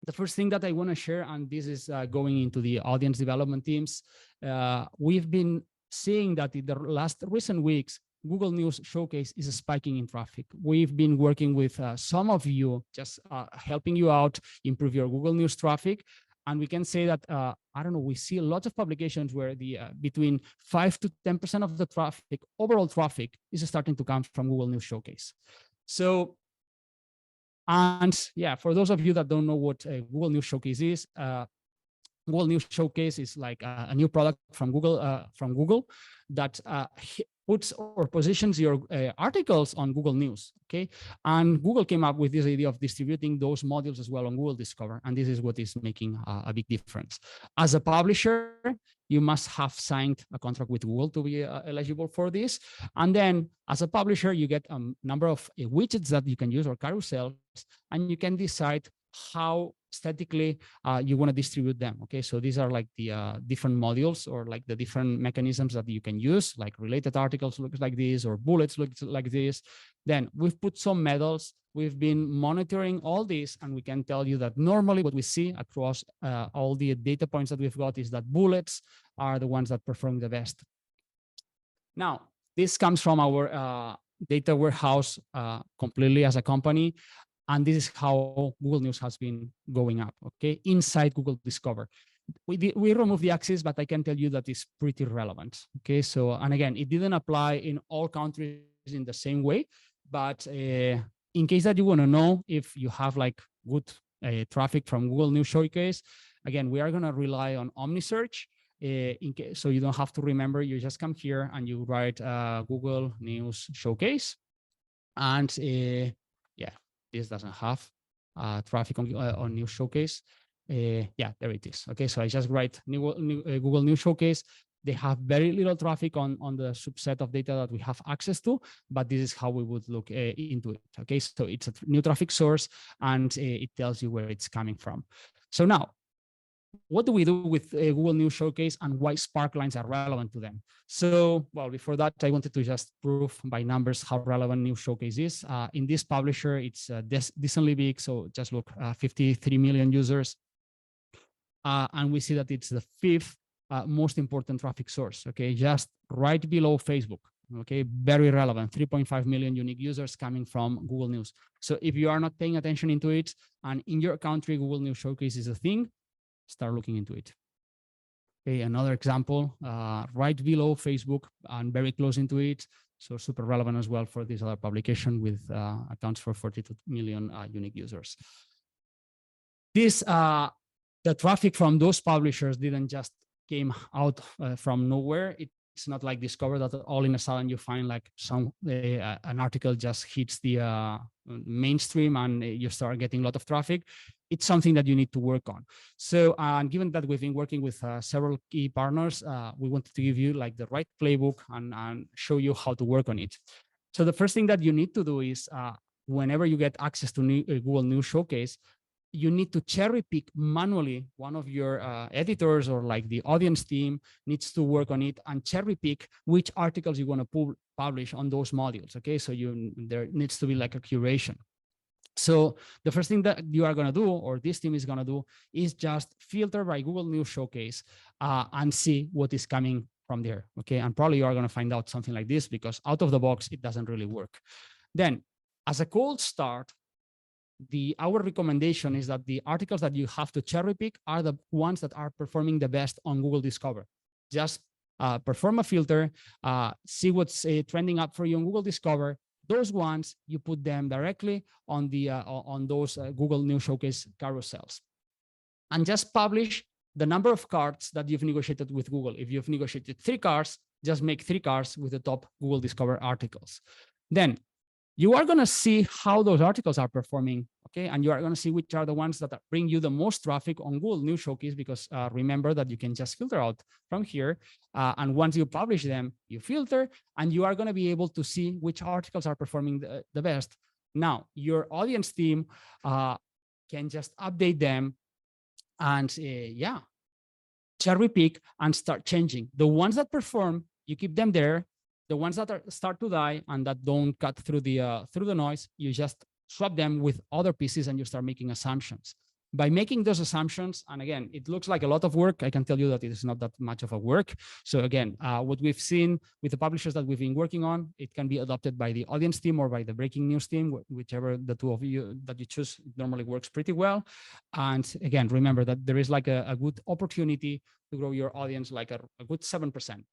The first thing that I want to share, and this is going into the audience development teams, we've been seeing that in the last recent weeks, Google News Showcase is spiking in traffic. We've been working with some of you, just helping you out, improve your Google News traffic. And we can say that, I don't know, we see a lot of publications where the between 5 to 10% of the traffic, overall traffic, is starting to come from Google News Showcase. So, and yeah, for those of you that don't know what Google News Showcase is, Google News Showcase is like a new product from Google that puts or positions your articles on Google News, okay? And Google came up with this idea of distributing those modules as well on Google Discover, and this is what is making a big difference. As a publisher, you must have signed a contract with Google to be eligible for this. And then as a publisher, you get a number of widgets that you can use or carousels, and you can decide how statically you want to distribute them. Okay, so these are like the different modules or like the different mechanisms that you can use, like related articles looks like this or bullets looks like this. Then we've put some medals. We've been monitoring all this, and we can tell you that normally what we see across all the data points that we've got is that bullets are the ones that perform the best. Now, this comes from our data warehouse completely as a company. And this is how Google News has been going up, okay, inside Google Discover. We removed the axis, but I can tell you that it's pretty relevant, okay? So, and again, it didn't apply in all countries in the same way, but in case that you want to know if you have like good traffic from Google News Showcase, again, we are going to rely on OmniSearch. So you don't have to remember, you just come here and you write Google News Showcase, and yeah, this doesn't have traffic on News Showcase. Yeah, there it is. Okay, so I just write Google News Showcase. They have very little traffic on the subset of data that we have access to, but this is how we would look into it. Okay, so it's a new traffic source, and it tells you where it's coming from. So now, what do we do with Google News Showcase, and why spark lines are relevant to them? So, well, before that, I wanted to just prove by numbers how relevant News Showcase is. In this publisher, it's decently big. So just look, 53 million users. And we see that it's the 5th most important traffic source, okay? Just right below Facebook, okay? Very relevant, 3.5 million unique users coming from Google News. So if you are not paying attention into it, and in your country, Google News Showcase is a thing, start looking into it. Okay, another example, right below Facebook and very close into it. So super relevant as well for this other publication with accounts for 42 million unique users. This, the traffic from those publishers didn't just came out from nowhere. It's not like Discover that all in a sudden you find like an article just hits the mainstream and you start getting a lot of traffic. It's something that you need to work on. So, given that we've been working with several key partners, we wanted to give you like the right playbook and show you how to work on it. So the first thing that you need to do is whenever you get access to Google News Showcase, you need to cherry pick manually. One of your editors or like the audience team needs to work on it and cherry pick which articles you want to publish on those modules. Okay, so there needs to be like a curation. So the first thing that you are going to do, or this team is going to do, is just filter by Google News Showcase and see what is coming from there. Okay, and probably you are going to find out something like this because out of the box, it doesn't really work. Then as a cold start, our recommendation is that the articles that you have to cherry pick are the ones that are performing the best on Google Discover. Just perform a filter, see what's trending up for you on Google Discover. Those ones, you put them directly on the on those Google News Showcase carousels, and just publish the number of cards that you've negotiated with Google. If you've negotiated 3 cards, just make 3 cards with the top Google Discover articles. Then you are going to see how those articles are performing, okay? And you are going to see which are the ones that bring you the most traffic on Google News Showcase, because remember that you can just filter out from here. And once you publish them, you filter, and you are going to be able to see which articles are performing the best. Now, your audience team can just update them and, yeah, cherry pick and start changing. The ones that perform, you keep them there. The ones that start to die and that don't cut through the noise, you just swap them with other pieces and you start making assumptions. By making those assumptions, and again, it looks like a lot of work, I can tell you that it is not that much of a work. So again, what we've seen with the publishers that we've been working on, it can be adopted by the audience team or by the breaking news team, whichever the two of you that you choose. It normally works pretty well. And again, remember that there is like a good opportunity to grow your audience like a good 7%.